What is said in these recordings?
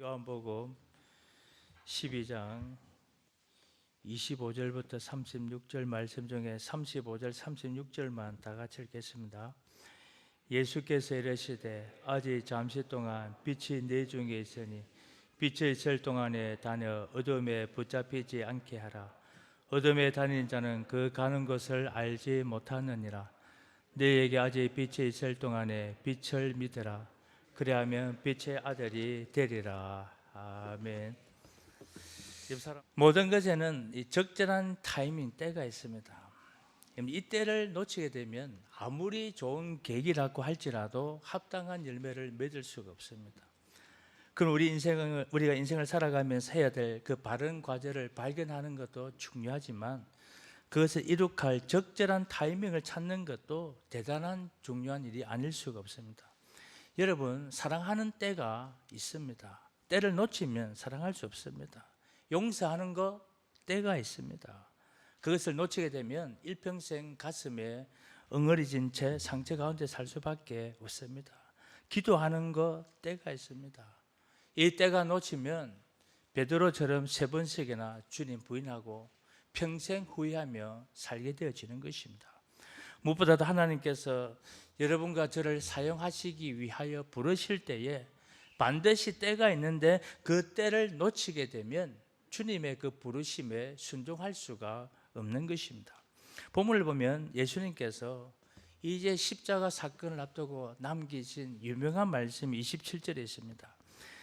요한복음 12장 25절부터 36절 말씀 중에 35절, 36절만 다 같이 읽겠습니다. 예수께서 이르시되 아직 잠시 동안 빛이 내 중에 있으니 빛이 있을 동안에 다녀 어둠에 붙잡히지 않게 하라. 어둠에 다니는 자는 그 가는 것을 알지 못하느니라. 너희에게 아직 빛이 있을 동안에 빛을 믿으라. 그리하면 빛의 아들이 되리라. 아멘. 모든 것에는 이 적절한 타이밍, 때가 있습니다. 이 때를 놓치게 되면 아무리 좋은 계기라고 할지라도 합당한 열매를 맺을 수가 없습니다. 그럼 우리가 인생을 살아가면서 해야 될 그 바른 과제를 발견하는 것도 중요하지만 그것을 이룩할 적절한 타이밍을 찾는 것도 대단한 중요한 일이 아닐 수가 없습니다. 여러분, 사랑하는 때가 있습니다. 때를 놓치면 사랑할 수 없습니다. 용서하는 거 때가 있습니다. 그것을 놓치게 되면 일평생 가슴에 엉어리진 채 상처 가운데 살 수밖에 없습니다. 기도하는 거 때가 있습니다. 이 때가 놓치면 베드로처럼 3번씩이나 주님 부인하고 평생 후회하며 살게 되어지는 것입니다. 무엇보다도 하나님께서 여러분과 저를 사용하시기 위하여 부르실 때에 반드시 때가 있는데 그 때를 놓치게 되면 주님의 그 부르심에 순종할 수가 없는 것입니다. 본문을 보면 예수님께서 이제 십자가 사건을 앞두고 남기신 유명한 말씀이 27절에 있습니다.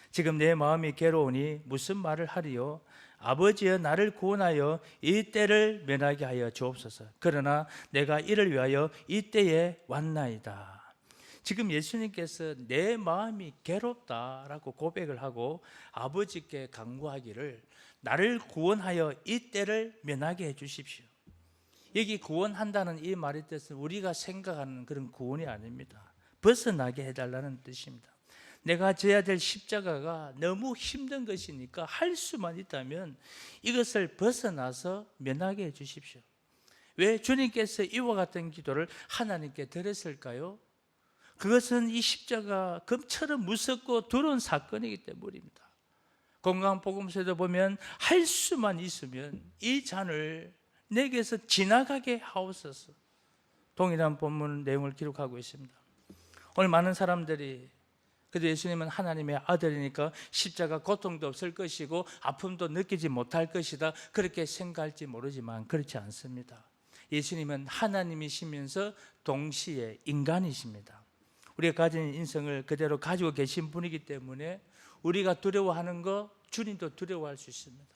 지금 내 마음이 괴로우니 무슨 말을 하리요? 아버지여, 나를 구원하여 이 때를 면하게 하여 주옵소서. 그러나 내가 이를 위하여 이 때에 왔나이다. 지금 예수님께서 내 마음이 괴롭다라고 고백을 하고 아버지께 간구하기를 나를 구원하여 이 때를 면하게 해 주십시오. 여기 구원한다는 이 말의 뜻은 우리가 생각하는 그런 구원이 아닙니다. 벗어나게 해달라는 뜻입니다. 내가 져야 될 십자가가 너무 힘든 것이니까 할 수만 있다면 이것을 벗어나서 면하게 해 주십시오. 왜 주님께서 이와 같은 기도를 하나님께 드렸을까요? 그것은 이 십자가 금처럼 무섭고 두려운 사건이기 때문입니다. 건강복음서에도 보면 할 수만 있으면 이 잔을 내게서 지나가게 하옵소서. 동일한 본문 내용을 기록하고 있습니다. 오늘 많은 사람들이 그래도 예수님은 하나님의 아들이니까 십자가 고통도 없을 것이고 아픔도 느끼지 못할 것이다, 그렇게 생각할지 모르지만 그렇지 않습니다. 예수님은 하나님이시면서 동시에 인간이십니다. 우리가 가진 인생을 그대로 가지고 계신 분이기 때문에 우리가 두려워하는 거 주님도 두려워할 수 있습니다.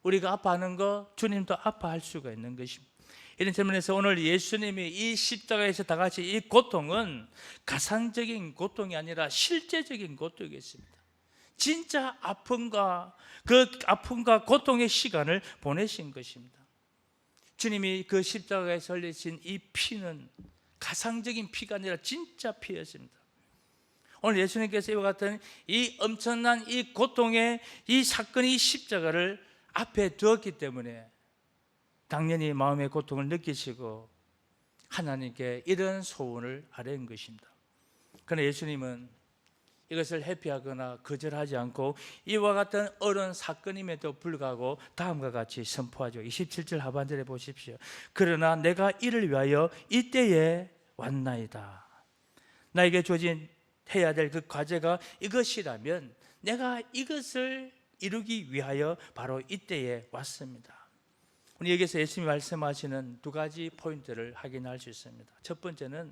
우리가 아파하는 거 주님도 아파할 수가 있는 것입니다. 이런 측면에서 오늘 예수님이 이 십자가에서 다 같이 이 고통은 가상적인 고통이 아니라 실제적인 고통이었습니다. 진짜 아픔과 그 아픔과 고통의 시간을 보내신 것입니다. 주님이 그 십자가에서 흘리신 이 피는 가상적인 피가 아니라 진짜 피였습니다. 오늘 예수님께서 이와 같은 이 엄청난 이 고통의 이 사건의 이 십자가를 앞에 두었기 때문에 당연히 마음의 고통을 느끼시고 하나님께 이런 소원을 아뢰는 것입니다. 그러나 예수님은 이것을 회피하거나 거절하지 않고 이와 같은 어려운 사건임에도 불구하고 다음과 같이 선포하죠. 27절 하반절에 보십시오. 그러나 내가 이를 위하여 이때에 왔나이다. 나에게 주어진 해야 될 그 과제가 이것이라면 내가 이것을 이루기 위하여 바로 이때에 왔습니다. 우리 여기서 예수님이 말씀하시는 두 가지 포인트를 확인할 수 있습니다. 첫 번째는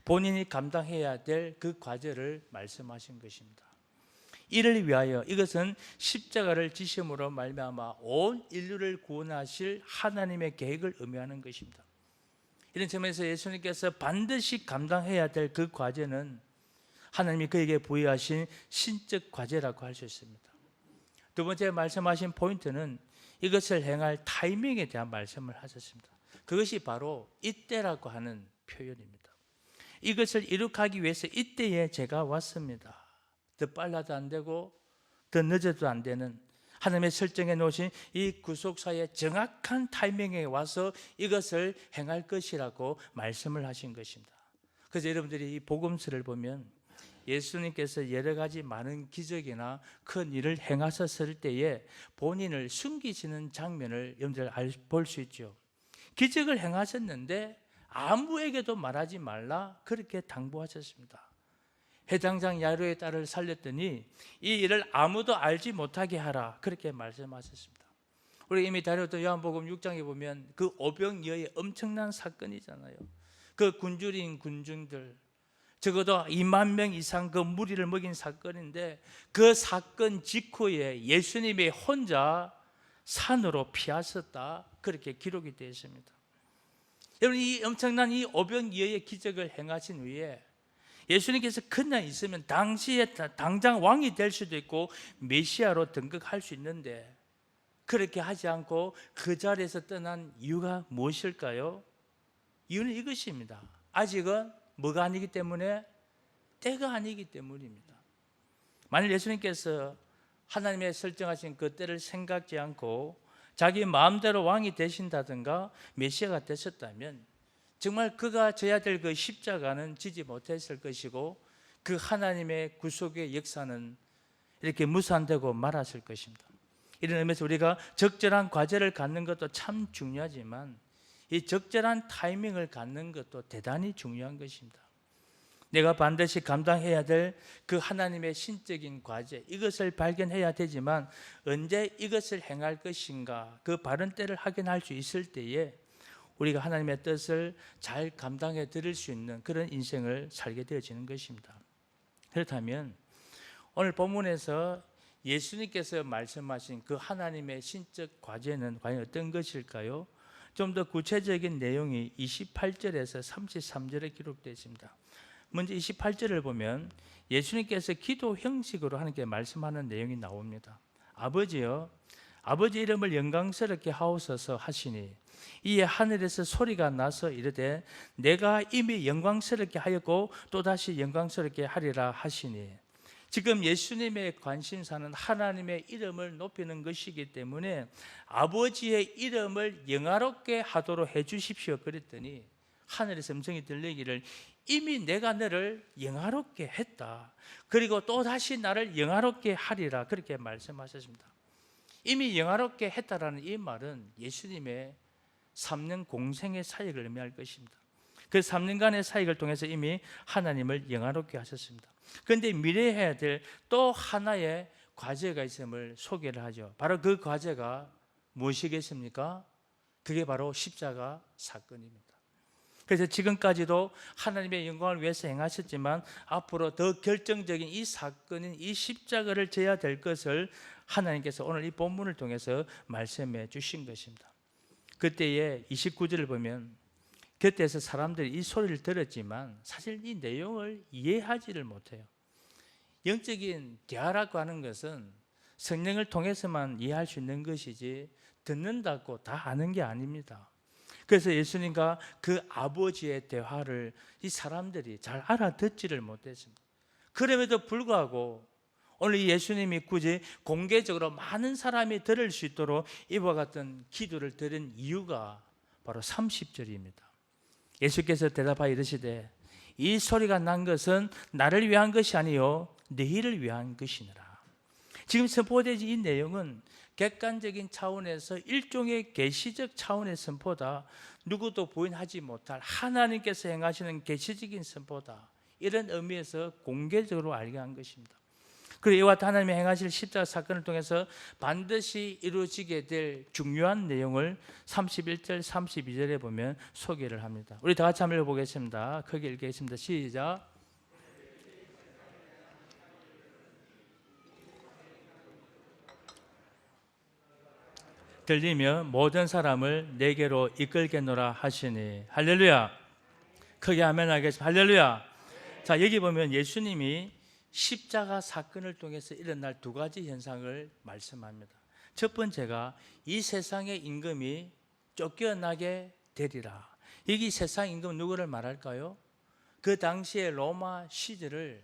본인이 감당해야 될 그 과제를 말씀하신 것입니다. 이를 위하여, 이것은 십자가를 지심으로 말미암아 온 인류를 구원하실 하나님의 계획을 의미하는 것입니다. 이런 점에서 예수님께서 반드시 감당해야 될 그 과제는 하나님이 그에게 부여하신 신적 과제라고 할 수 있습니다. 두 번째 말씀하신 포인트는 이것을 행할 타이밍에 대한 말씀을 하셨습니다. 그것이 바로 이때라고 하는 표현입니다. 이것을 이룩하기 위해서 이때에 제가 왔습니다. 더 빨라도 안 되고 더 늦어도 안 되는 하나님의 설정해 놓으신 이 구속사의 정확한 타이밍에 와서 이것을 행할 것이라고 말씀을 하신 것입니다. 그래서 여러분들이 이 복음서를 보면 예수님께서 여러 가지 많은 기적이나 큰 일을 행하셨을 때에 본인을 숨기시는 장면을 여러분들 볼 수 있죠. 기적을 행하셨는데 아무에게도 말하지 말라 그렇게 당부하셨습니다. 해당장 야이로의 딸을 살렸더니 이 일을 아무도 알지 못하게 하라 그렇게 말씀하셨습니다. 우리 이미 다뤘던 요한복음 6장에 보면 그 오병이어의 엄청난 사건이잖아요. 그 굶주린 군중들, 적어도 2만 명 이상 그 무리를 먹인 사건인데, 그 사건 직후에 예수님이 혼자 산으로 피하셨다 그렇게 기록이 되어 있습니다. 여러분, 이 엄청난 이 오병이어의 기적을 행하신 후에 예수님께서 그냥 있으면 당시에 당장 왕이 될 수도 있고 메시아로 등극할 수 있는데, 그렇게 하지 않고 그 자리에서 떠난 이유가 무엇일까요? 이유는 이것입니다. 아직은 뭐가 아니기 때문에? 때가 아니기 때문입니다. 만일 예수님께서 하나님의 설정하신 그 때를 생각지 않고 자기 마음대로 왕이 되신다든가 메시아가 되셨다면 정말 그가 져야 될 그 십자가는 지지 못했을 것이고, 그 하나님의 구속의 역사는 이렇게 무산되고 말았을 것입니다. 이런 의미에서 우리가 적절한 과제를 갖는 것도 참 중요하지만 이 적절한 타이밍을 갖는 것도 대단히 중요한 것입니다. 내가 반드시 감당해야 될 그 하나님의 신적인 과제, 이것을 발견해야 되지만 언제 이것을 행할 것인가, 그 바른 때를 확인할 수 있을 때에 우리가 하나님의 뜻을 잘 감당해 드릴 수 있는 그런 인생을 살게 되어지는 것입니다. 그렇다면 오늘 본문에서 예수님께서 말씀하신 그 하나님의 신적 과제는 과연 어떤 것일까요? 좀 더 구체적인 내용이 28절에서 33절에 기록되어 있습니다. 먼저 28절을 보면 예수님께서 기도 형식으로 하나님께 말씀하는 내용이 나옵니다. 아버지여, 아버지 이름을 영광스럽게 하옵소서 하시니 이에 하늘에서 소리가 나서 이르되 내가 이미 영광스럽게 하였고 또다시 영광스럽게 하리라 하시니, 지금 예수님의 관심사는 하나님의 이름을 높이는 것이기 때문에 아버지의 이름을 영화롭게 하도록 해 주십시오 그랬더니 하늘에서 음성이 들리기를 이미 내가 너를 영화롭게 했다, 그리고 또다시 나를 영화롭게 하리라 그렇게 말씀하셨습니다. 이미 영화롭게 했다라는 이 말은 예수님의 3년 공생의 사역을 의미할 것입니다. 그 3년간의 사역을 통해서 이미 하나님을 영화롭게 하셨습니다. 그런데 미래에 해야 될 또 하나의 과제가 있음을 소개를 하죠. 바로 그 과제가 무엇이겠습니까? 그게 바로 십자가 사건입니다. 그래서 지금까지도 하나님의 영광을 위해서 행하셨지만 앞으로 더 결정적인 이 사건인 이 십자가를 져야 될 것을 하나님께서 오늘 이 본문을 통해서 말씀해 주신 것입니다. 그때의 29절을 보면 곁에서 사람들이 이 소리를 들었지만 사실 이 내용을 이해하지를 못해요. 영적인 대화라고 하는 것은 성령을 통해서만 이해할 수 있는 것이지 듣는다고 다 아는 게 아닙니다. 그래서 예수님과 그 아버지의 대화를 이 사람들이 잘 알아듣지를 못했습니다. 그럼에도 불구하고 오늘 예수님이 굳이 공개적으로 많은 사람이 들을 수 있도록 이와 같은 기도를 드린 이유가 바로 30절입니다. 예수께서 대답하여 이르시되 이 소리가 난 것은 나를 위한 것이 아니요 너희를 위한 것이니라. 지금 선포된 이 내용은 객관적인 차원에서 일종의 계시적 차원의 선포다, 누구도 부인하지 못할 하나님께서 행하시는 계시적인 선포다, 이런 의미에서 공개적으로 알게 한 것입니다. 그리고 이와 같은 하나님이 행하실 십자가 사건을 통해서 반드시 이루어지게 될 중요한 내용을 31절 32절에 보면 소개를 합니다. 우리 다 같이 한번 읽어보겠습니다. 크게 읽겠습니다. 시작. 들리며 모든 사람을 내게로 이끌겠노라 하시니. 할렐루야. 크게 아멘 하겠습니다. 할렐루야. 자, 여기 보면 예수님이 십자가 사건을 통해서 일어날 두 가지 현상을 말씀합니다. 첫 번째가 이 세상의 임금이 쫓겨나게 되리라. 여기 세상 임금 누구를 말할까요? 그 당시의 로마 시대를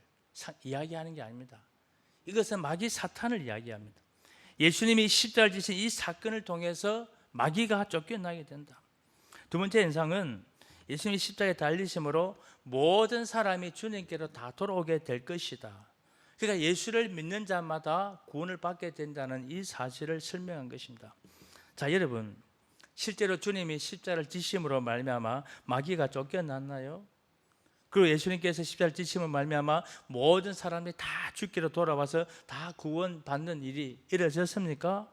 이야기하는 게 아닙니다. 이것은 마귀 사탄을 이야기합니다. 예수님이 십자가를 지신 이 사건을 통해서 마귀가 쫓겨나게 된다. 두 번째 현상은 예수님이 십자가에 달리심으로 모든 사람이 주님께로 다 돌아오게 될 것이다. 그러니까 예수를 믿는 자마다 구원을 받게 된다는 이 사실을 설명한 것입니다. 자, 여러분, 실제로 주님이 십자가를 지심으로 말미암아 마귀가 쫓겨났나요? 그리고 예수님께서 십자가를 지심으로 말미암아 모든 사람들이 다 주께로 돌아와서 다 구원받는 일이 이루어졌습니까?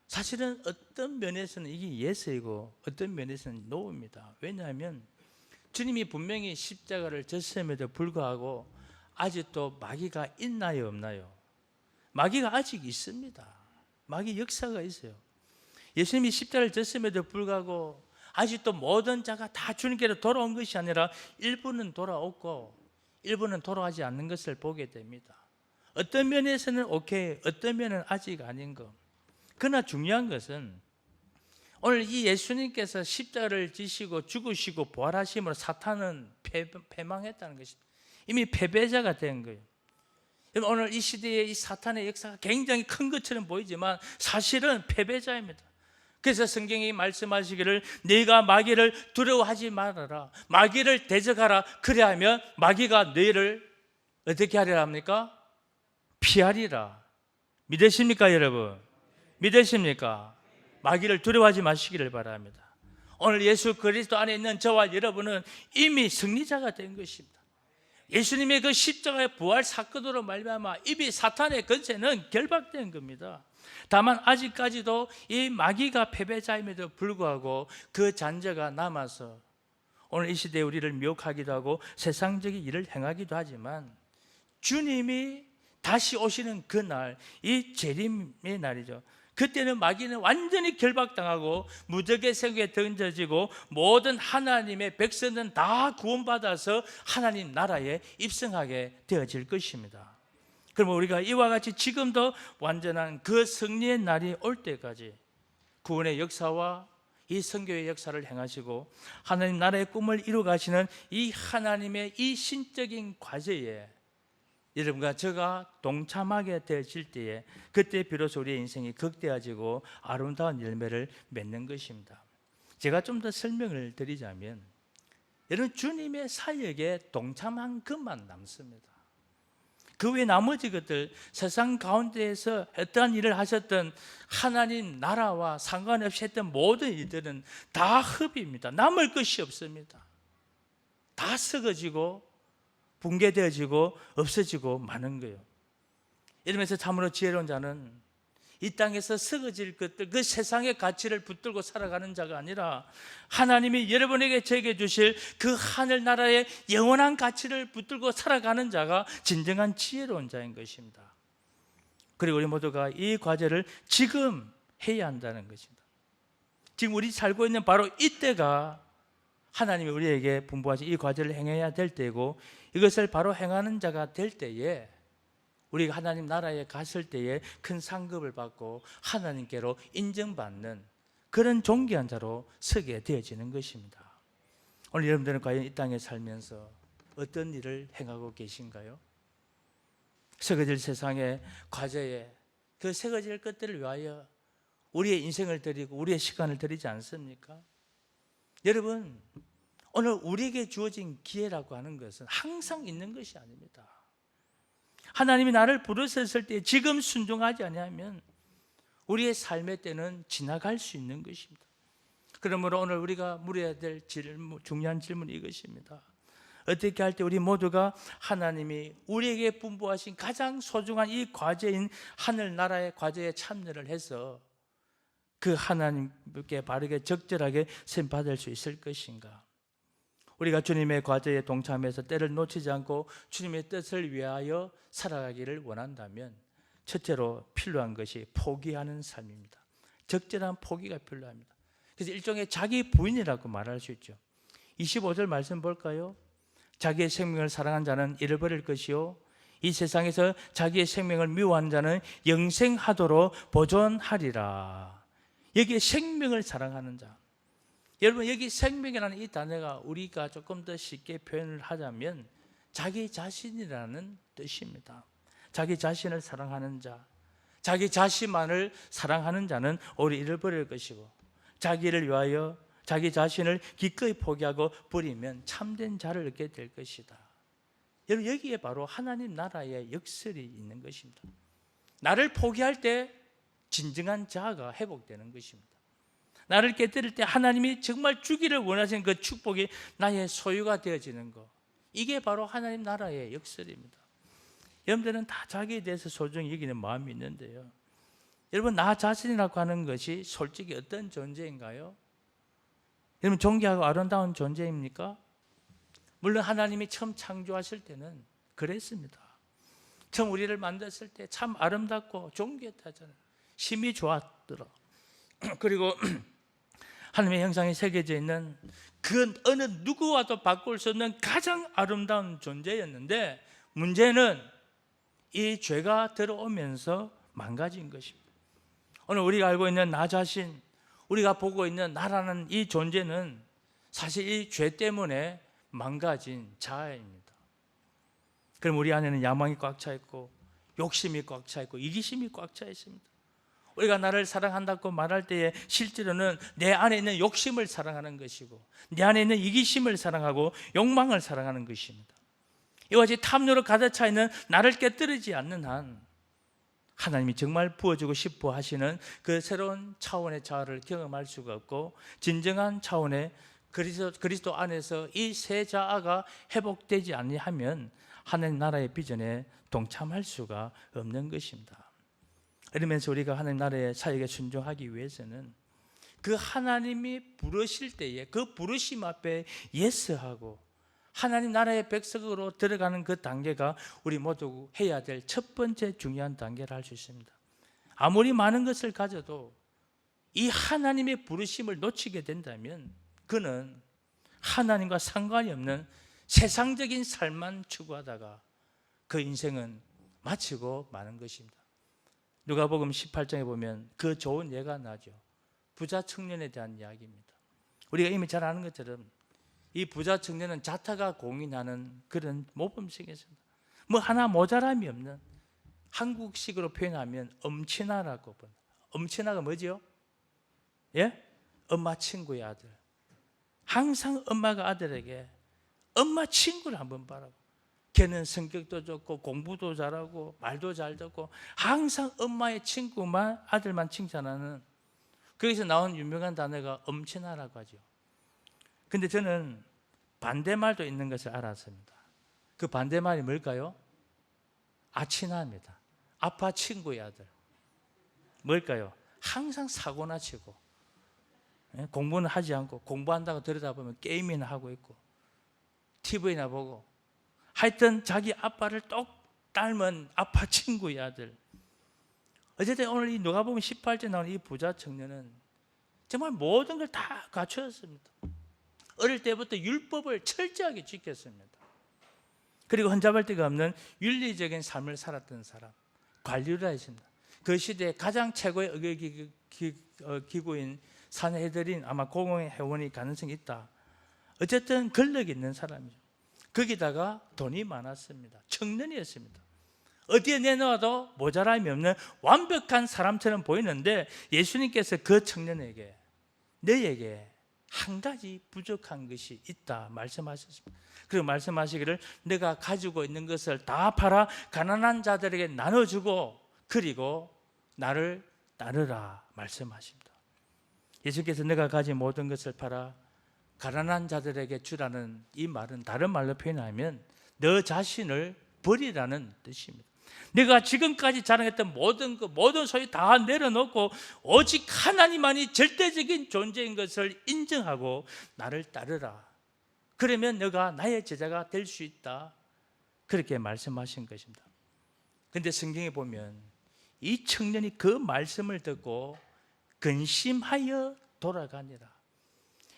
사실은 어떤 면에서는 이게 예스이고 어떤 면에서는 노입니다. 왜냐하면 주님이 분명히 십자가를 졌음에도 불구하고 아직도 마귀가 있나요, 없나요? 마귀가 아직 있습니다. 마귀 역사가 있어요. 예수님이 십자가를 졌음에도 불구하고 아직도 모든 자가 다 주님께로 돌아온 것이 아니라 일부는 돌아오고 일부는 돌아가지 않는 것을 보게 됩니다. 어떤 면에서는 오케이, 어떤 면은 아직 아닌 것. 그러나 중요한 것은 오늘 이 예수님께서 십자가를 지시고 죽으시고 부활하심으로 사탄은 패망했다는 것입니다. 이미 패배자가 된 거예요. 오늘 이 시대에 이 사탄의 역사가 굉장히 큰 것처럼 보이지만 사실은 패배자입니다. 그래서 성경이 말씀하시기를 네가 마귀를 두려워하지 말아라, 마귀를 대적하라. 그래야하면 마귀가 너희를 어떻게 하리라 합니까? 피하리라. 믿으십니까 여러분? 믿으십니까? 마귀를 두려워하지 마시기를 바랍니다. 오늘 예수 그리스도 안에 있는 저와 여러분은 이미 승리자가 된 것입니다. 예수님의 그 십자가의 부활 사건으로 말미암아 이미 사탄의 권세는 결박된 겁니다. 다만 아직까지도 이 마귀가 패배자임에도 불구하고 그 잔재가 남아서 오늘 이 시대에 우리를 미혹하기도 하고 세상적인 일을 행하기도 하지만 주님이 다시 오시는 그날, 이 재림의 날이죠. 그때는 마귀는 완전히 결박당하고 무적의 세계에 던져지고 모든 하나님의 백성은 다 구원받아서 하나님 나라에 입성하게 되어질 것입니다. 그러면 우리가 이와 같이 지금도 완전한 그 승리의 날이 올 때까지 구원의 역사와 이 선교의 역사를 행하시고 하나님 나라의 꿈을 이루가시는 이 하나님의 이 신적인 과제에 여러분과 제가 동참하게 되어질 때에 그때 비로소 우리의 인생이 극대화지고 아름다운 열매를 맺는 것입니다. 제가 좀 더 설명을 드리자면 여러분 주님의 사역에 동참한 것만 남습니다. 그 외 나머지 것들 세상 가운데에서 어떠한 일을 하셨던 하나님 나라와 상관없이 했던 모든 일들은 다 흡입니다. 남을 것이 없습니다. 다 썩어지고 붕괴되어지고 없어지고 마는 거예요. 이러면서 참으로 지혜로운 자는 이 땅에서 썩어질 것들, 그 세상의 가치를 붙들고 살아가는 자가 아니라 하나님이 여러분에게 제게 주실 그 하늘나라의 영원한 가치를 붙들고 살아가는 자가 진정한 지혜로운 자인 것입니다. 그리고 우리 모두가 이 과제를 지금 해야 한다는 것입니다. 지금 우리 살고 있는 바로 이때가 하나님이 우리에게 분부하신 이 과제를 행해야 될 때고 이것을 바로 행하는 자가 될 때에 우리가 하나님 나라에 갔을 때에 큰 상급을 받고 하나님께로 인정받는 그런 존귀한 자로 서게 되어지는 것입니다. 오늘 여러분들은 과연 이 땅에 살면서 어떤 일을 행하고 계신가요? 썩어질 세상의 과제에 그 썩어질 것들을 위하여 우리의 인생을 드리고 우리의 시간을 드리지 않습니까? 여러분, 오늘 우리에게 주어진 기회라고 하는 것은 항상 있는 것이 아닙니다. 하나님이 나를 부르셨을 때 지금 순종하지 아니하면 우리의 삶의 때는 지나갈 수 있는 것입니다. 그러므로 오늘 우리가 물어야 될 중요한 질문이 이것입니다. 어떻게 할 때 우리 모두가 하나님이 우리에게 분부하신 가장 소중한 이 과제인 하늘나라의 과제에 참여를 해서 그 하나님께 바르게 적절하게 쓰임받을 수 있을 것인가? 우리가 주님의 과제에 동참해서 때를 놓치지 않고 주님의 뜻을 위하여 살아가기를 원한다면 첫째로 필요한 것이 포기하는 삶입니다. 적절한 포기가 필요합니다. 그래서 일종의 자기 부인이라고 말할 수 있죠. 25절 말씀 볼까요? 자기의 생명을 사랑한 자는 잃어버릴 것이요 이 세상에서 자기의 생명을 미워하는 자는 영생하도록 보존하리라. 여기에 생명을 사랑하는 자, 여러분 여기 생명이라는 이 단어가 우리가 조금 더 쉽게 표현을 하자면 자기 자신이라는 뜻입니다. 자기 자신을 사랑하는 자, 자기 자신만을 사랑하는 자는 오히려 잃어버릴 것이고 자기를 위하여 자기 자신을 기꺼이 포기하고 버리면 참된 자를 얻게 될 것이다. 여러분, 여기에 바로 하나님 나라의 역설이 있는 것입니다. 나를 포기할 때 진정한 자아가 회복되는 것입니다. 나를 깨뜨릴 때 하나님이 정말 주기를 원하시는 그 축복이 나의 소유가 되어지는 것, 이게 바로 하나님 나라의 역설입니다. 여러분들은 다 자기에 대해서 소중히 여기는 마음이 있는데요, 여러분, 나 자신이라고 하는 것이 솔직히 어떤 존재인가요? 여러분, 존귀하고 아름다운 존재입니까? 물론 하나님이 처음 창조하실 때는 그랬습니다. 처음 우리를 만들었을 때 참 아름답고 존귀했다잖아요. 심히 좋았더라. 그리고 하나님의 형상이 새겨져 있는 그 어느 누구와도 바꿀 수 없는 가장 아름다운 존재였는데, 문제는 이 죄가 들어오면서 망가진 것입니다. 오늘 우리가 알고 있는 나 자신, 우리가 보고 있는 나라는 이 존재는 사실 이 죄 때문에 망가진 자아입니다. 그럼 우리 안에는 야망이 꽉 차 있고, 욕심이 꽉 차 있고, 이기심이 꽉 차 있습니다. 우리가 나를 사랑한다고 말할 때에 실제로는 내 안에 있는 욕심을 사랑하는 것이고, 내 안에 있는 이기심을 사랑하고 욕망을 사랑하는 것입니다. 이와 같이 탐욕으로 가득 차 있는 나를 깨뜨리지 않는 한, 하나님이 정말 부어주고 싶어 하시는 그 새로운 차원의 자아를 경험할 수가 없고, 진정한 차원의 그리스도 안에서 이 새 자아가 회복되지 아니하면 하나님 나라의 비전에 동참할 수가 없는 것입니다. 이러면서 우리가 하나님 나라의 사역에 순종하기 위해서는 그 하나님이 부르실 때에 그 부르심 앞에 예스하고 하나님 나라의 백성으로 들어가는 그 단계가 우리 모두 해야 될 첫 번째 중요한 단계를 할 수 있습니다. 아무리 많은 것을 가져도 이 하나님의 부르심을 놓치게 된다면 그는 하나님과 상관이 없는 세상적인 삶만 추구하다가 그 인생은 마치고 마는 것입니다. 누가복음 18장에 보면 그 좋은 예가 나죠. 부자 청년에 대한 이야기입니다. 우리가 이미 잘 아는 것처럼 이 부자 청년은 자타가 공인하는 그런 모범생이었습니다. 뭐 하나 모자람이 없는, 한국식으로 표현하면 엄친아라고 봅니다. 엄친아가 뭐지요? 예? 엄마 친구의 아들. 항상 엄마가 아들에게 엄마 친구를 한번 봐라고. 걔는 성격도 좋고 공부도 잘하고 말도 잘 듣고 항상 엄마의 친구만, 아들만 칭찬하는, 거기서 나온 유명한 단어가 엄친아라고 하죠. 근데 저는 반대말도 있는 것을 알았습니다. 그 반대말이 뭘까요? 아친아입니다. 아빠 친구의 아들. 뭘까요? 항상 사고나 치고, 공부는 하지 않고, 공부한다고 들여다보면 게임이나 하고 있고 TV나 보고, 하여튼 자기 아빠를 똑 닮은 아빠 친구의 아들. 어쨌든 오늘 이 누가복음 18절 나오는 이 부자 청년은 정말 모든 걸 다 갖추었습니다. 어릴 때부터 율법을 철저하게 지켰습니다. 그리고 흠잡을 데가 없는 윤리적인 삶을 살았던 사람, 관리를 했습니다. 그 시대의 가장 최고의 의료기구인 산헤드린, 아마 공회원이 가능성이 있다. 어쨌든 권력이 있는 사람이죠. 거기다가 돈이 많았습니다. 청년이었습니다. 어디에 내놓아도 모자람이 없는 완벽한 사람처럼 보이는데, 예수님께서 그 청년에게 너에게 한 가지 부족한 것이 있다 말씀하셨습니다. 그리고 말씀하시기를 내가 가지고 있는 것을 다 팔아 가난한 자들에게 나눠주고 그리고 나를 따르라 말씀하십니다. 예수께서 내가 가진 모든 것을 팔아 가난한 자들에게 주라는 이 말은 다른 말로 표현하면 너 자신을 버리라는 뜻입니다. 내가 지금까지 자랑했던 모든 소유 다 내려놓고 오직 하나님만이 절대적인 존재인 것을 인정하고 나를 따르라. 그러면 너가 나의 제자가 될 수 있다. 그렇게 말씀하신 것입니다. 그런데 성경에 보면 이 청년이 그 말씀을 듣고 근심하여 돌아가니라.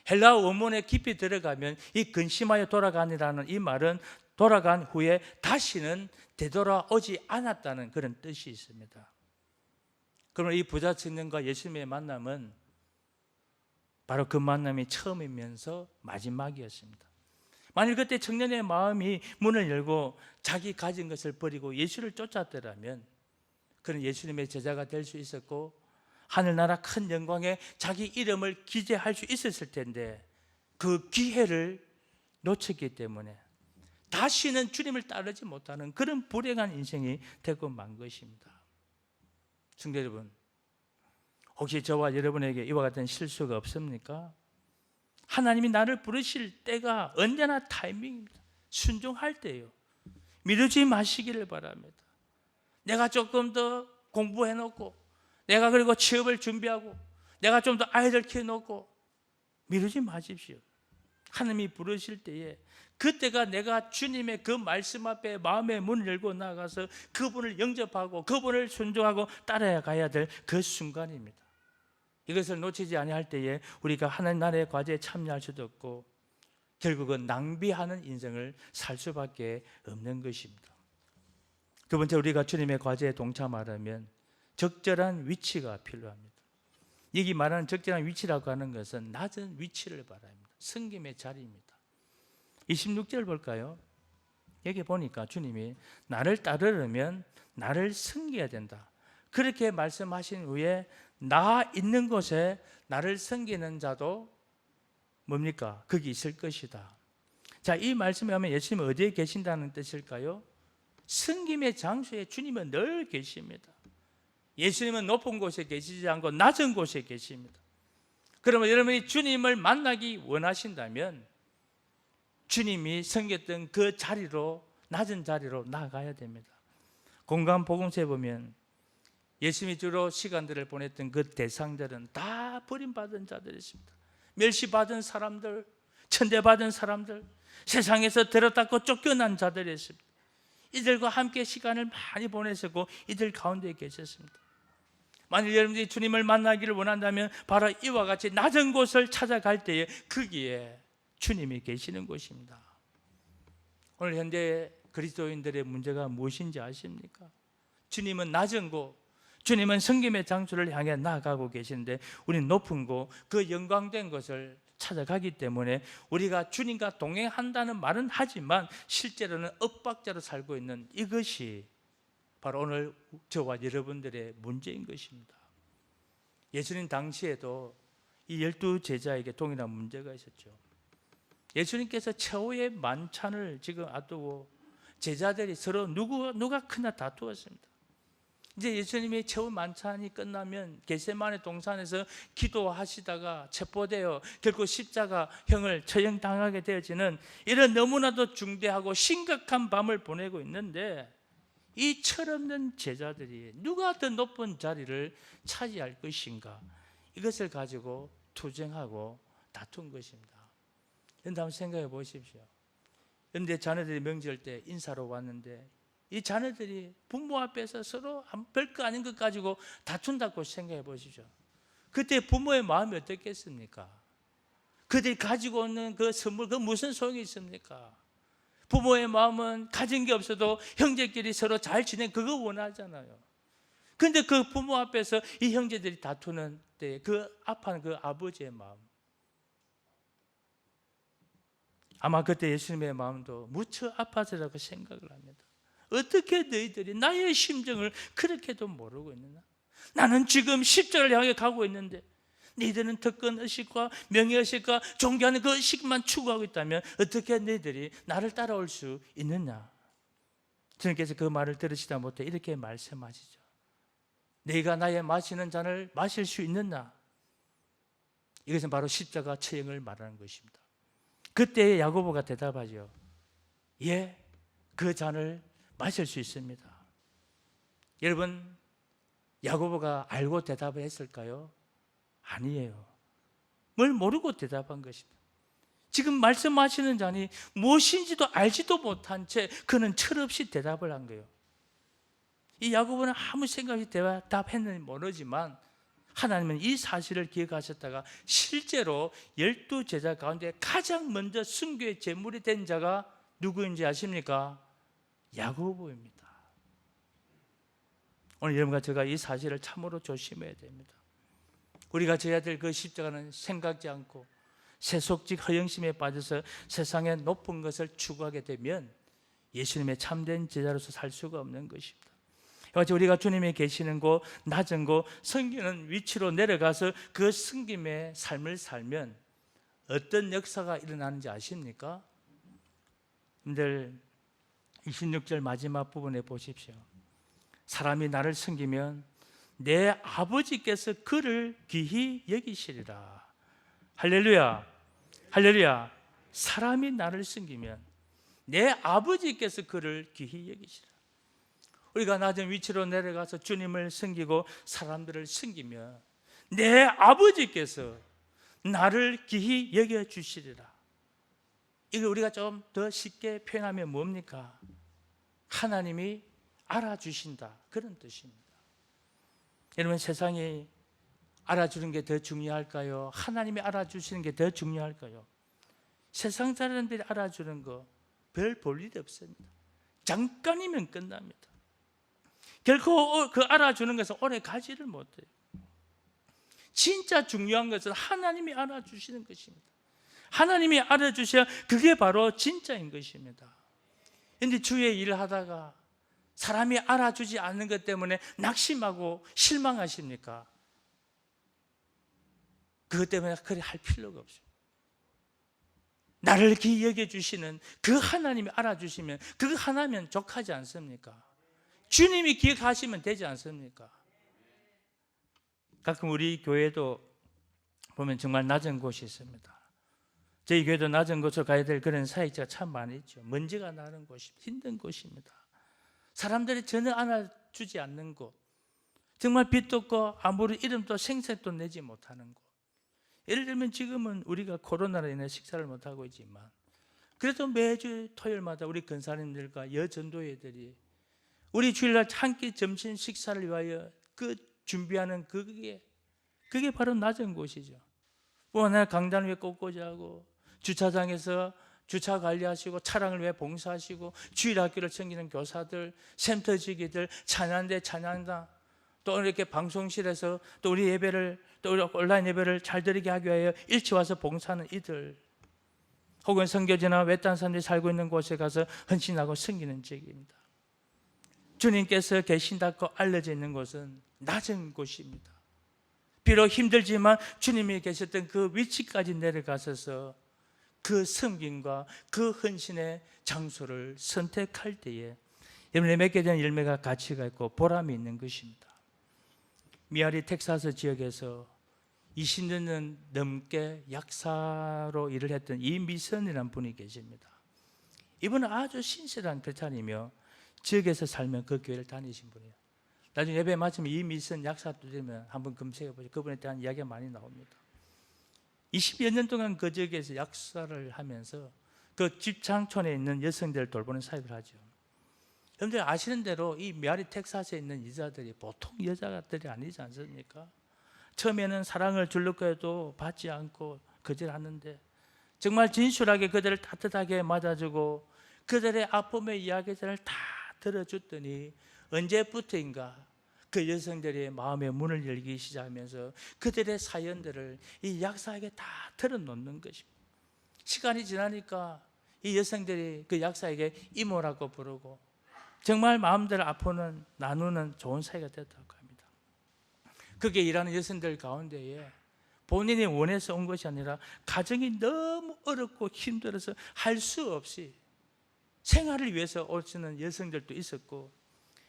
헬라어 원문에 깊이 들어가면 이 근심하여 돌아가니라는 이 말은 돌아간 후에 다시는 되돌아오지 않았다는 그런 뜻이 있습니다. 그러면 이 부자 청년과 예수님의 만남은 바로 그 만남이 처음이면서 마지막이었습니다. 만일 그때 청년의 마음이 문을 열고 자기 가진 것을 버리고 예수를 쫓았더라면 그는 예수님의 제자가 될 수 있었고 하늘나라 큰 영광에 자기 이름을 기재할 수 있었을 텐데 그 기회를 놓쳤기 때문에 다시는 주님을 따르지 못하는 그런 불행한 인생이 되고 만 것입니다. 성도 여러분, 혹시 저와 여러분에게 이와 같은 실수가 없습니까? 하나님이 나를 부르실 때가 언제나 타이밍입니다. 순종할 때예요. 미루지 마시기를 바랍니다. 내가 조금 더 공부해놓고, 내가 그리고 취업을 준비하고, 내가 좀 더 아이들 키워놓고, 미루지 마십시오. 하나님이 부르실 때에 그때가 내가 주님의 그 말씀 앞에 마음의 문을 열고 나가서 그분을 영접하고 그분을 순종하고 따라가야 될 그 순간입니다. 이것을 놓치지 아니할 때에 우리가 하나님 나라의 과제에 참여할 수도 없고 결국은 낭비하는 인생을 살 수밖에 없는 것입니다. 두 번째, 우리가 주님의 과제에 동참하려면 적절한 위치가 필요합니다. 여기 말하는 적절한 위치라고 하는 것은 낮은 위치를 말합니다. 섬김의 자리입니다. 26절 볼까요? 여기 보니까 주님이 나를 따르려면 나를 섬겨야 된다. 그렇게 말씀하신 후에 나 있는 곳에 나를 섬기는 자도 뭡니까? 거기 있을 것이다. 자, 이 말씀에 하면 예수님은 어디에 계신다는 뜻일까요? 섬김의 장소에 주님은 늘 계십니다. 예수님은 높은 곳에 계시지 않고 낮은 곳에 계십니다. 그러면 여러분이 주님을 만나기 원하신다면 주님이 섬겼던 그 자리로, 낮은 자리로 나아가야 됩니다. 공간 복음서에 보면 예수님이 주로 시간들을 보냈던 그 대상들은 다 버림받은 자들이었습니다. 멸시받은 사람들, 천대받은 사람들, 세상에서 들었다고 쫓겨난 자들이었습니다. 이들과 함께 시간을 많이 보내셨고 이들 가운데 계셨습니다. 만일 여러분들이 주님을 만나기를 원한다면 바로 이와 같이 낮은 곳을 찾아갈 때에 거기에 주님이 계시는 곳입니다. 오늘 현대 그리스도인들의 문제가 무엇인지 아십니까? 주님은 낮은 곳, 주님은 섬김의 장소를 향해 나아가고 계시는데 우리는 높은 곳, 그 영광된 것을 찾아가기 때문에 우리가 주님과 동행한다는 말은 하지만 실제로는 엇박자로 살고 있는 이것이 바로 오늘 저와 여러분들의 문제인 것입니다. 예수님 당시에도 이 12 제자에게 동일한 문제가 있었죠. 예수님께서 최후의 만찬을 지금 앞두고 제자들이 서로 누가 크나 다투었습니다. 이제 예수님의 최후 만찬이 끝나면 겟세마네 동산에서 기도하시다가 체포되어 결국 십자가형을 처형당하게 되어지는 이런 너무나도 중대하고 심각한 밤을 보내고 있는데 이 철없는 제자들이 누가 더 높은 자리를 차지할 것인가, 이것을 가지고 투쟁하고 다툰 것입니다. 그런데 한번 생각해 보십시오. 그런데 자녀들이 명절 때 인사로 왔는데 이 자녀들이 부모 앞에서 서로 별거 아닌 것 가지고 다툰다고 생각해 보십시오. 그때 부모의 마음이 어떻겠습니까? 그들이 가지고 오는 그 선물, 그 무슨 소용이 있습니까? 부모의 마음은 가진 게 없어도 형제끼리 서로 잘 지내, 그거 원하잖아요. 그런데 그 부모 앞에서 이 형제들이 다투는 때 그 아파하는 그 아버지의 마음, 아마 그때 예수님의 마음도 무척 아팠으라고 생각을 합니다. 어떻게 너희들이 나의 심정을 그렇게도 모르고 있느냐? 나는 지금 십자가를 향해 가고 있는데 너희들은 특권 의식과 명예 의식과 존경하는 그 의식만 추구하고 있다면 어떻게 너희들이 나를 따라올 수 있느냐? 주님께서 그 말을 들으시다 못해 이렇게 말씀하시죠. 너희가 나의 마시는 잔을 마실 수 있느냐? 이것은 바로 십자가 처형을 말하는 것입니다. 그때 야고보가 대답하죠. 예, 그 잔을 마실 수 있습니다. 여러분, 야고보가 알고 대답을 했을까요? 아니에요. 뭘 모르고 대답한 것입니다. 지금 말씀하시는 잔이 무엇인지도 알지도 못한 채 그는 철없이 대답을 한 거예요. 이 야고보는 아무 생각 없이 대답했는지 모르지만 하나님은 이 사실을 기억하셨다가 실제로 12 제자 가운데 가장 먼저 순교의 제물이 된 자가 누구인지 아십니까? 야고보입니다. 오늘 여러분과 제가 이 사실을 참으로 조심해야 됩니다. 우리가 져야 될 그 십자가는 생각지 않고 세속적 허영심에 빠져서 세상의 높은 것을 추구하게 되면 예수님의 참된 제자로서 살 수가 없는 것입니다. 우리가 주님이 계시는 곳, 낮은 곳, 섬기는 위치로 내려가서 그 섬김의 삶을 살면 어떤 역사가 일어나는지 아십니까? 여러분들 26절 마지막 부분에 보십시오. 사람이 나를 섬기면 내 아버지께서 그를 귀히 여기시리라. 할렐루야, 할렐루야. 사람이 나를 섬기면 내 아버지께서 그를 귀히 여기시리라. 우리가 낮은 위치로 내려가서 주님을 섬기고 사람들을 섬기면 내 아버지께서 나를 귀히 여겨주시리라. 이걸 우리가 좀 더 쉽게 표현하면 뭡니까? 하나님이 알아주신다, 그런 뜻입니다. 여러분, 세상이 알아주는 게 더 중요할까요? 하나님이 알아주시는 게 더 중요할까요? 세상 사람들이 알아주는 거 별 볼 일이 없습니다. 잠깐이면 끝납니다. 결코 그 알아주는 것은 오래 가지를 못해요. 진짜 중요한 것은 하나님이 알아주시는 것입니다. 하나님이 알아주셔야 그게 바로 진짜인 것입니다. 그런데 주의 일을 하다가 사람이 알아주지 않는 것 때문에 낙심하고 실망하십니까? 그것 때문에 그리 할 필요가 없어요. 나를 귀히 여겨주시는 그 하나님이 알아주시면 그거 하나면 족하지 않습니까? 주님이 기억하시면 되지 않습니까? 가끔 우리 교회도 보면 정말 낮은 곳이 있습니다. 저희 교회도 낮은 곳으로 가야 될 그런 사역자가 참 많이 있죠. 먼지가 나는 곳이 힘든 곳입니다. 사람들이 전혀 안아주지 않는 곳, 정말 빛도 없고 아무리 이름도 생색도 내지 못하는 곳. 예를 들면 지금은 우리가 코로나로 인해 식사를 못하고 있지만 그래도 매주 토요일마다 우리 근사님들과 여전도회들이 우리 주일날 한 끼 점심 식사를 위하여 그 준비하는 그게 바로 낮은 곳이죠. 오늘 강단 위에 꽂고자고 주차장에서 주차 관리하시고 차량을 위해 봉사하시고 주일학교를 챙기는 교사들, 센터지기들, 찬양대, 찬양단, 또 이렇게 방송실에서 또 우리 예배를, 또 우리 온라인 예배를 잘 드리게 하기 위하여 일찍 와서 봉사하는 이들, 혹은 선교지나 외딴 사람들이 살고 있는 곳에 가서 헌신하고 섬기는 적입니다. 주님께서 계신다고 알려져 있는 곳은 낮은 곳입니다. 비록 힘들지만 주님이 계셨던 그 위치까지 내려가셔서 그 섬김과 그 헌신의 장소를 선택할 때에 여러분의 맺게 된 열매가 가치가 있고 보람이 있는 것입니다. 미아리 텍사스 지역에서 20년 넘게 약사로 일을 했던 이미선이라는 분이 계십니다. 이분은 아주 신실한 크리스찬이며 지역에서 살면 그 교회를 다니신 분이에요. 나중에 예배 마치면 이미선 약사도 되면 한번 검색해 보세요. 그분에 대한 이야기가 많이 나옵니다. 20여 년 동안 그 지역에서 약사를 하면서 그 집창촌에 있는 여성들을 돌보는 사역을 하죠. 여러분들 아시는 대로 이 미아리 텍사스에 있는 여자들이 보통 여자들이 아니지 않습니까? 처음에는 사랑을 주려고 해도 받지 않고 거절하는데 정말 진실하게 그들을 따뜻하게 맞아주고 그들의 아픔의 이야기들을 다 들어줬더니 언제부터인가 그 여성들의 마음의 문을 열기 시작하면서 그들의 사연들을 이 약사에게 다 털어놓는 것입니다. 시간이 지나니까 이 여성들이 그 약사에게 이모라고 부르고 정말 마음들 아픔을 나누는 좋은 사이가 됐다고 합니다. 그게 일하는 여성들 가운데에 본인이 원해서 온 것이 아니라 가정이 너무 어렵고 힘들어서 할 수 없이 생활을 위해서 오시는 여성들도 있었고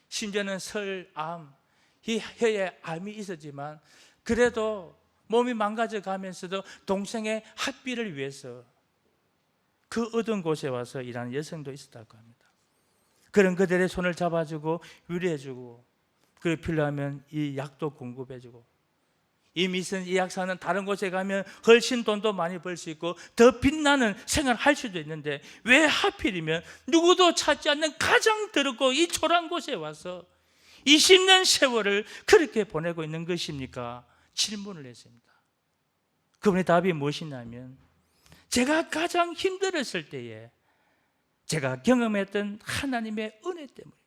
심지어는 설암, 이 혀에 암이 있었지만 그래도 몸이 망가져 가면서도 동생의 학비를 위해서 그 어두운 곳에 와서 일하는 여성도 있었다고 합니다. 그런 그들의 손을 잡아주고 위로해주고 그리고 필요하면 이 약도 공급해주고 이 미선 이 약사는 다른 곳에 가면 훨씬 돈도 많이 벌 수 있고 더 빛나는 생활을 할 수도 있는데 왜 하필이면 누구도 찾지 않는 가장 더럽고 이 초라한 곳에 와서 20년 세월을 그렇게 보내고 있는 것입니까? 질문을 했습니다. 그분의 답이 무엇이냐면 제가 가장 힘들었을 때에 제가 경험했던 하나님의 은혜 때문입니다.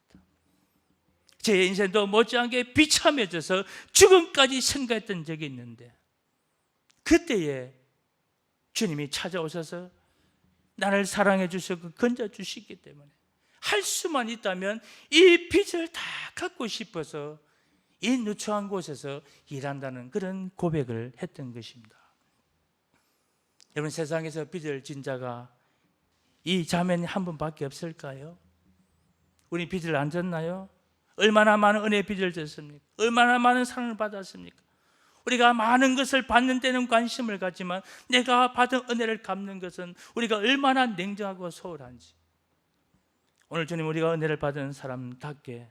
제 인생도 못지않게 비참해져서 죽음까지 생각했던 적이 있는데 그때에 주님이 찾아오셔서 나를 사랑해 주시고 건져 주시기 때문에 할 수만 있다면 이 빚을 다 갚고 싶어서 이 누추한 곳에서 일한다는 그런 고백을 했던 것입니다. 여러분, 세상에서 빚을 진 자가 이 자매는 한 분밖에 없을까요? 우리 빚을 안 졌나요? 얼마나 많은 은혜의 빚을 졌습니까? 얼마나 많은 사랑을 받았습니까? 우리가 많은 것을 받는 데는 관심을 갖지만 내가 받은 은혜를 갚는 것은 우리가 얼마나 냉정하고 소홀한지. 오늘 주님, 우리가 은혜를 받은 사람답게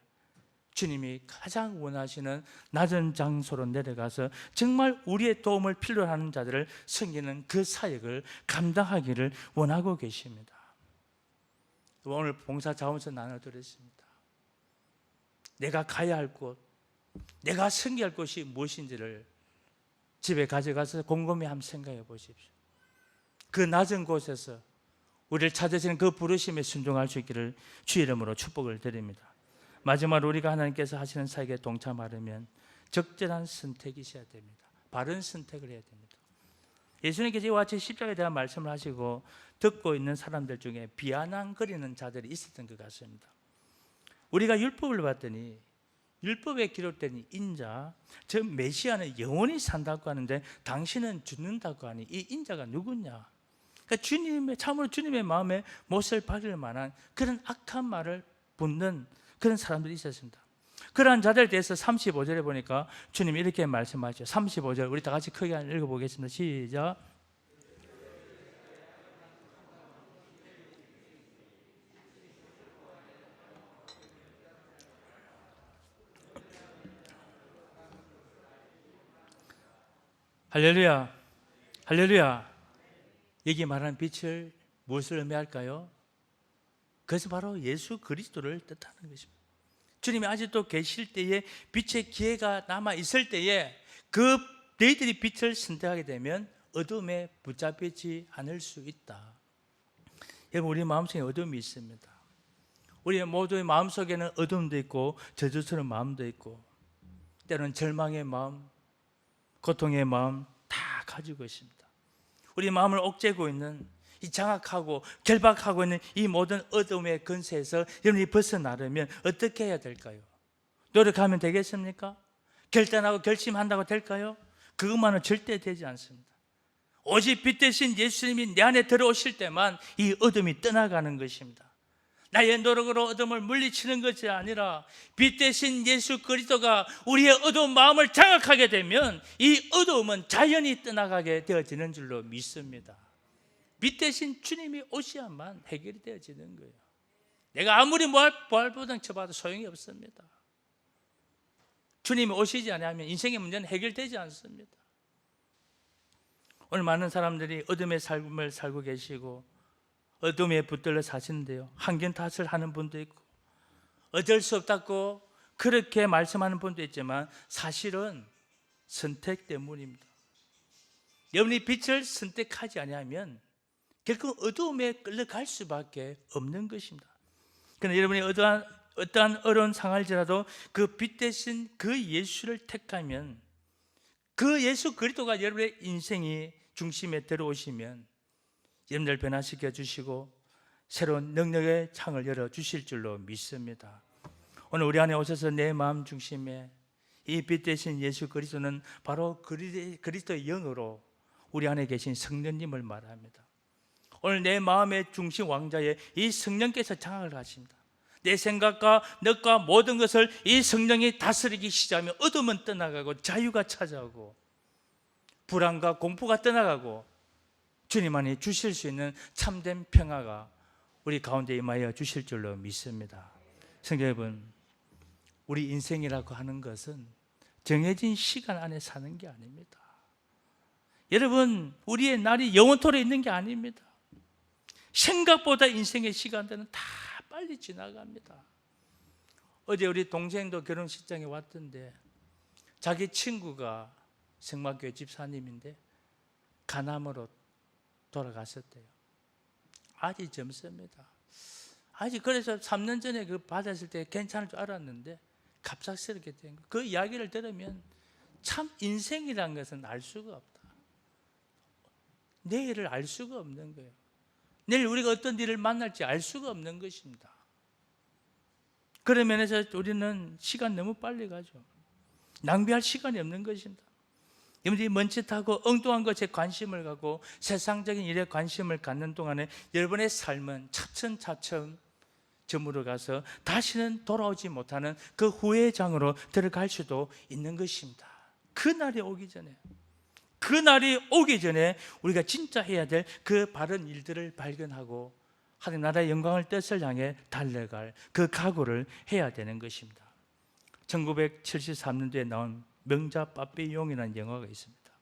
주님이 가장 원하시는 낮은 장소로 내려가서 정말 우리의 도움을 필요로 하는 자들을 섬기는 그 사역을 감당하기를 원하고 계십니다. 오늘 봉사 자원서 나눠드렸습니다. 내가 가야 할 곳, 내가 섬겨야 할 곳이 무엇인지를 집에 가져가서 곰곰이 한번 생각해 보십시오. 그 낮은 곳에서 우리를 찾으시는 그 부르심에 순종할 수 있기를 주의 이름으로 축복을 드립니다. 마지막으로 우리가 하나님께서 하시는 사역에 동참하려면 적절한 선택이 있어야 됩니다. 바른 선택을 해야 됩니다. 예수님께서 이와 같이 십자가에 대한 말씀을 하시고 듣고 있는 사람들 중에 비아냥거리는 자들이 있었던 것 같습니다. 우리가 율법을 봤더니 율법에 기록된 인자, 즉 메시아는 영원히 산다고 하는데 당신은 죽는다고 하니 이 인자가 누구냐? 그러니까 참으로 주님의 마음에 못을 박을 만한 그런 악한 말을 붙는 그런 사람들이 있었습니다. 그러한 자들에 대해서 35절에 보니까 주님이 이렇게 말씀하죠. 35절 우리 다 같이 크게 읽어보겠습니다. 시작. 할렐루야, 할렐루야. 여기 말하는 빛을 무엇을 의미할까요? 그것은 바로 예수 그리스도를 뜻하는 것입니다. 주님이 아직도 계실 때에 빛의 기회가 남아 있을 때에 그 너희들이 빛을 선택하게 되면 어둠에 붙잡히지 않을 수 있다. 여러분, 우리 마음속에 어둠이 있습니다. 우리 모두의 마음속에는 어둠도 있고 저주스러운 마음도 있고 때로는 절망의 마음, 고통의 마음 다 가지고 있습니다. 우리 마음을 옥죄고 있는 이 장악하고 결박하고 있는 이 모든 어둠의 근세에서 여러분이 벗어나려면 어떻게 해야 될까요? 노력하면 되겠습니까? 결단하고 결심한다고 될까요? 그것만은 절대 되지 않습니다. 오직 빛 대신 예수님이 내 안에 들어오실 때만 이 어둠이 떠나가는 것입니다. 나의 노력으로 어둠을 물리치는 것이 아니라 빛 대신 예수 그리스도가 우리의 어두운 마음을 장악하게 되면 이 어두움은 자연히 떠나가게 되어지는 줄로 믿습니다. 빛 대신 주님이 오셔야만 해결이 되어지는 거예요. 내가 아무리 보활보당 쳐봐도 소용이 없습니다. 주님이 오시지 않으면 인생의 문제는 해결되지 않습니다. 오늘 많은 사람들이 어둠의 삶을 살고 계시고 어둠에 붙들려 사시는데요, 한견 탓을 하는 분도 있고 어쩔 수 없다고 그렇게 말씀하는 분도 있지만 사실은 선택 때문입니다. 여러분이 빛을 선택하지 않으면 결국 어두움에 끌려갈 수밖에 없는 것입니다. 그러나 여러분이 어떠한 어려운 상황일지라도 그 빛 대신 그 예수를 택하면, 그 예수 그리스도가 여러분의 인생의 중심에 들어오시면 여러분들 변화시켜 주시고 새로운 능력의 창을 열어주실 줄로 믿습니다. 오늘 우리 안에 오셔서 내 마음 중심에 이 빛 대신 예수 그리스도는 바로 그리스도의 영으로 우리 안에 계신 성령님을 말합니다. 오늘 내 마음의 중심 왕자에 이 성령께서 장악을 하십니다. 내 생각과 너과 모든 것을 이 성령이 다스리기 시작하면 어둠은 떠나가고 자유가 찾아오고 불안과 공포가 떠나가고 주님 안에 주실 수 있는 참된 평화가 우리 가운데 임하여 주실 줄로 믿습니다. 성도 여러분, 우리 인생이라고 하는 것은 정해진 시간 안에 사는 게 아닙니다. 여러분, 우리의 날이 영원토록 있는 게 아닙니다. 생각보다 인생의 시간들은 다 빨리 지나갑니다. 어제 우리 동생도 결혼식장에 왔던데 자기 친구가 성막교회 집사님인데 간암으로 돌아갔었대요. 아직 젊습니다. 아직 그래서 3년 전에 그 받았을 때 괜찮을 줄 알았는데 갑작스럽게 된 거예요. 그 이야기를 들으면 참 인생이란 것은 알 수가 없다. 내일을 알 수가 없는 거예요. 내일 우리가 어떤 일을 만날지 알 수가 없는 것입니다. 그런 면에서 우리는 시간 너무 빨리 가죠. 낭비할 시간이 없는 것입니다. 여러분들이 먼짓하고 엉뚱한 것에 관심을 갖고 세상적인 일에 관심을 갖는 동안에 여러분의 삶은 차츰차츰 저물어 가서 다시는 돌아오지 못하는 그 후회의 장으로 들어갈 수도 있는 것입니다. 그날이 오기 전에 우리가 진짜 해야 될 그 바른 일들을 발견하고 하나님 나라의 영광을 뜻을 향해 달려갈 그 각오를 해야 되는 것입니다. 1973년도에 나온 명자 빠삐용이라는 영화가 있습니다.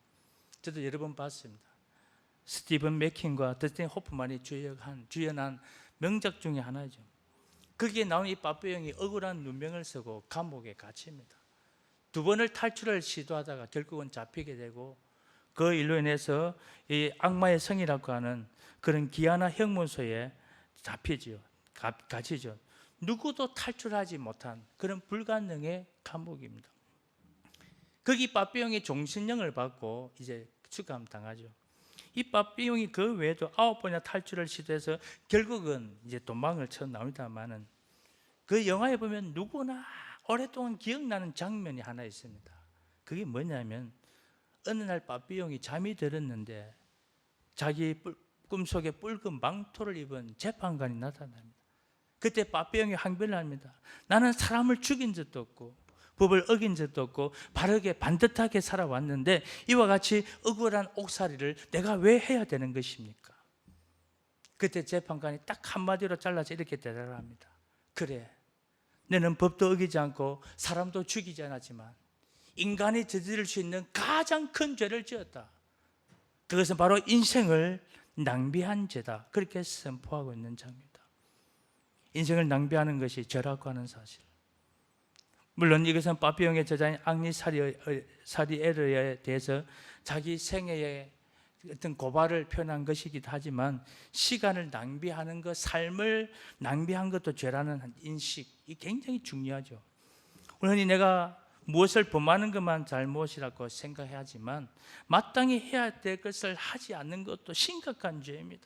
저도 여러 번 봤습니다. 스티븐 맥킨과 더스틴 호프만이 주연한 명작 중에 하나죠. 거기에 나온 이 빠삐용이 억울한 누명을 쓰고 감옥에 갇힙니다. 2번을 탈출을 시도하다가 결국은 잡히게 되고 그 일로 인해서 이 악마의 성이라고 하는 그런 기아나 형문소에 잡히지요. 갇히죠. 누구도 탈출하지 못한 그런 불가능의 감옥입니다. 거기 빠삐용이 종신형을 받고 이제 수감당하죠. 이 빠삐용이 그 외에도 9번이나 탈출을 시도해서 결국은 이제 도망을 쳐 나옵니다만은 그 영화에 보면 누구나 오랫동안 기억나는 장면이 하나 있습니다. 그게 뭐냐면 어느 날 빠삐용이 잠이 들었는데 자기 꿈속에 붉은 망토를 입은 재판관이 나타납니다. 그때 빠삐용이 항변을 합니다. 나는 사람을 죽인 적도 없고 법을 어긴 적도 없고 바르게 반듯하게 살아왔는데 이와 같이 억울한 옥살이를 내가 왜 해야 되는 것입니까? 그때 재판관이 딱 한마디로 잘라서 이렇게 대답을 합니다. 그래, 너는 법도 어기지 않고 사람도 죽이지 않았지만 인간이 저지를 수 있는 가장 큰 죄를 지었다. 그것은 바로 인생을 낭비한 죄다. 그렇게 선포하고 있는 장입니다. 인생을 낭비하는 것이 죄라고 하는 사실. 물론 이것은 빠삐용의 저자인 앙리 사리에르에 대해서 자기 생애의 어떤 고발을 표현한 것이기도 하지만 시간을 낭비하는 것, 삶을 낭비한 것도 죄라는 인식이 굉장히 중요하죠. 흔히 내가 무엇을 범하는 것만 잘못이라고 생각하지만 마땅히 해야 될 것을 하지 않는 것도 심각한 죄입니다.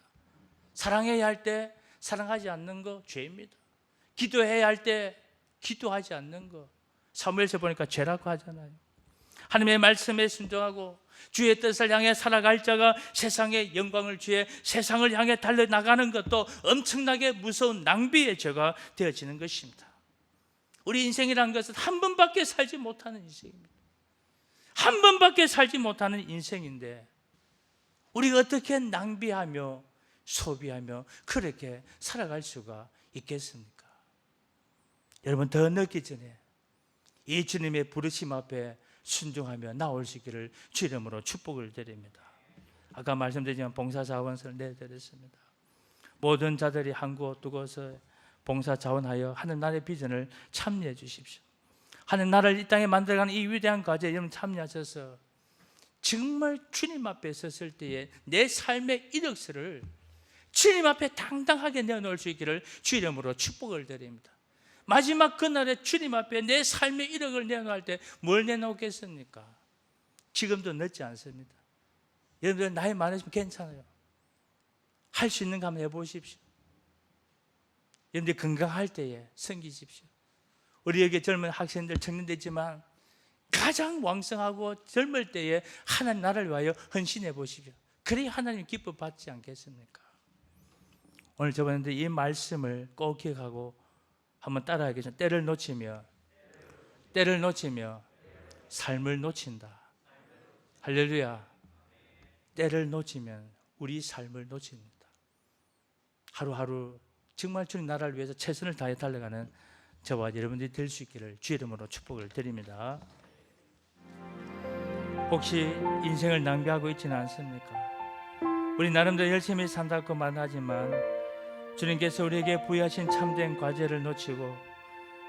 사랑해야 할 때 사랑하지 않는 거 죄입니다. 기도해야 할 때 기도하지 않는 거 사무엘서 보니까 죄라고 하잖아요. 하나님의 말씀에 순종하고 주의 뜻을 향해 살아갈 자가 세상의 영광을 주에 세상을 향해 달려나가는 것도 엄청나게 무서운 낭비의 죄가 되어지는 것입니다. 우리 인생이라는 것은 한 번밖에 살지 못하는 인생입니다. 한 번밖에 살지 못하는 인생인데 우리가 어떻게 낭비하며 소비하며 그렇게 살아갈 수가 있겠습니까? 여러분, 더 늦기 전에 이 주님의 부르심 앞에 순종하며 나올 수 있기를 주 이름으로 축복을 드립니다. 아까 말씀드렸지만 봉사자원서를 내드렸습니다. 모든 자들이 한 곳 두 곳에 봉사자원하여 하는 나라의 비전을 참여해 주십시오. 하는 나라를 이 땅에 만들어가는 이 위대한 과제에 여러분 참여하셔서 정말 주님 앞에 섰을 때에 내 삶의 이력서를 주님 앞에 당당하게 내어놓을 수 있기를 주 이름으로 축복을 드립니다. 마지막 그날에 주님 앞에 내 삶의 이력을 내놓을 때 뭘 내놓겠습니까? 지금도 늦지 않습니다. 여러분들 나이 많으시면 괜찮아요. 할 수 있는 거 한번 해보십시오. 여러분들 건강할 때에 섬기십시오. 우리에게 젊은 학생들, 청년들 있지만 가장 왕성하고 젊을 때에 하나님 나라를 위하여 헌신해 보십시오. 그래야 하나님 기쁨 받지 않겠습니까? 오늘 저번에 이 말씀을 꼭 기억하고 한번 따라하겠습니다. 때를 놓치며 삶을 놓친다. 할렐루야. 때를 놓치면 우리 삶을 놓칩니다. 하루하루 정말 주님 나라를 위해서 최선을 다해 달려가는 저와 여러분들이 될 수 있기를 주 이름으로 축복을 드립니다. 혹시 인생을 낭비하고 있지는 않습니까? 우리 나름대로 열심히 산다고 말하지만 주님께서 우리에게 부여하신 참된 과제를 놓치고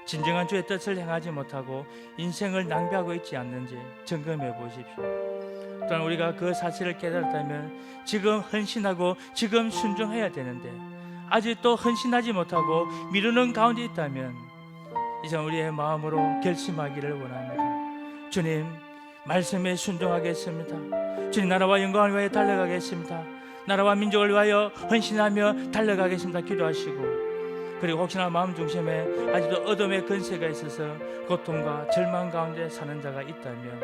진정한 주의 뜻을 행하지 못하고 인생을 낭비하고 있지 않는지 점검해 보십시오. 또한 우리가 그 사실을 깨달았다면 지금 헌신하고 지금 순종해야 되는데 아직도 헌신하지 못하고 미루는 가운데 있다면 이제 우리의 마음으로 결심하기를 원합니다. 주님, 말씀에 순종하겠습니다. 주님, 나라와 영광을 위하여 달려가겠습니다. 나라와 민족을 위하여 헌신하며 달려가겠습니다. 기도하시고 그리고 혹시나 마음 중심에 아직도 어둠의 근세가 있어서 고통과 절망 가운데 사는 자가 있다면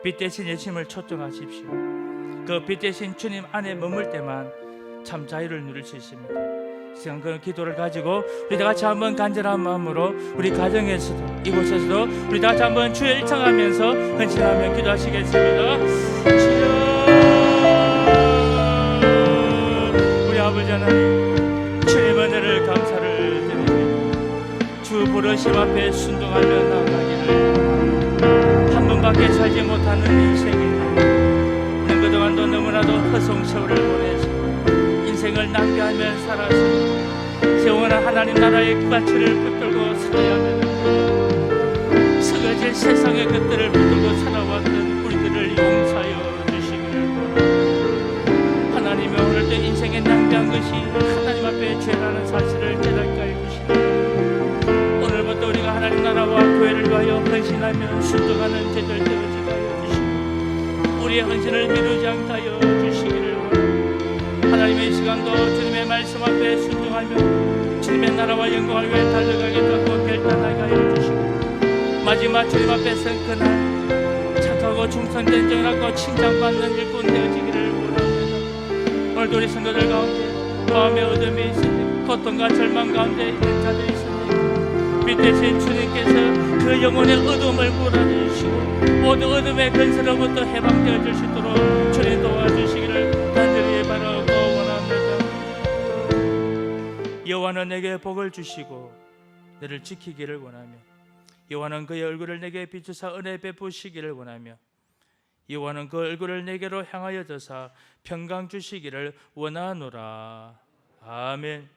빛 대신 예수님을 초청하십시오. 그 빛 대신 주님 안에 머물 때만 참 자유를 누릴 수 있습니다. 시간 그 기도를 가지고 우리 다 같이 한번 간절한 마음으로 우리 가정에서도 이곳에서도 우리 다 같이 한번 주의 일청하면서 헌신하며 기도하시겠습니다. 주여, 우리 아버지 하나님, 주의 은혜를 감사를 드립니다. 주 부르심 앞에 순종하며 나아가기를 한 번밖에 살지 못하는 인생에 우리는 그동안도 너무나도 허송 세월을 보내서 인생을 낭비하며 살아서 영원한 하나님 나라의 가치를 붙들고 살아야 하는 서거질 세상의 것들을 붙들고 살아왔던 우리들을 용서하여 주시기를 바랍니다. 하나님이 오늘도 인생에 낭비한 것이 하나님 앞에 죄라는 사실을 깨닫게 하여 주시옵소서. 오늘부터 우리가 하나님 나라와 교회를 위하여 헌신하며 순종하는 제들 되어지게 하여 주시고 우리의 헌신을 미루지 않게 하여 주시기를 원합니다. 하나님의 시간도 주님의 말씀 앞에 순종하며 주님의 나라와 영광을 위해 달려가겠다고 결단하게 하여 주시고 마지막 주님 앞에 선 그날 착하고 충성된 정의롭고 칭찬받는 일꾼 되어지기를 원합니다. 오늘도 우리 성도들 가운데 마음의 어둠이 있으니 고통과 절망 가운데 있는 자들이 있으니 빛 대신 주님께서 그 영혼의 어둠을 몰아주시고 모든 어둠의 근세로부터 해방되어 줄 수 있도록 주님 도와주시기를 간절히 바라고 여호와는 내게 복을 주시고 너를 지키기를 원하며 여호와는 그의 얼굴을 내게 비추사 은혜 베푸시기를 원하며 여호와는 그 얼굴을 내게로 향하여 드사 평강 주시기를 원하노라. 아멘.